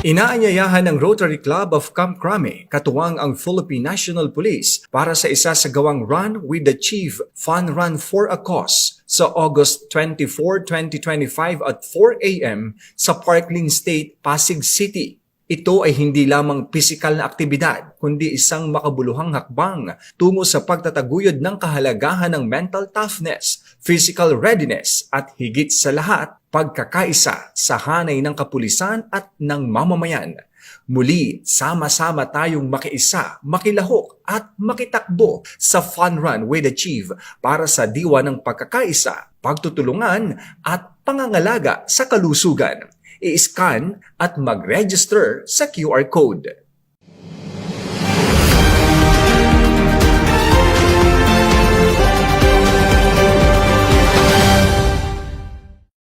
Inaanyayahan ng Rotary Club of Camp Crame, katuwang ang Philippine National Police para sa isasagawang Run with the Chief Fun Run for a Cause sa August 24, 2025 at 4 a.m. sa Parkland State, Pasig City. Ito ay hindi lamang pisikal na aktibidad, kundi isang makabuluhang hakbang tungo sa pagtataguyod ng kahalagahan ng mental toughness, physical readiness at higit sa lahat, pagkakaisa sa hanay ng kapulisan at ng mamamayan. Muli, sama-sama tayong makiisa, makilahok at makitakbo sa Fun Run with the Chief para sa diwa ng pagkakaisa, pagtutulungan at pangangalaga sa kalusugan. I-scan at mag-register sa QR code.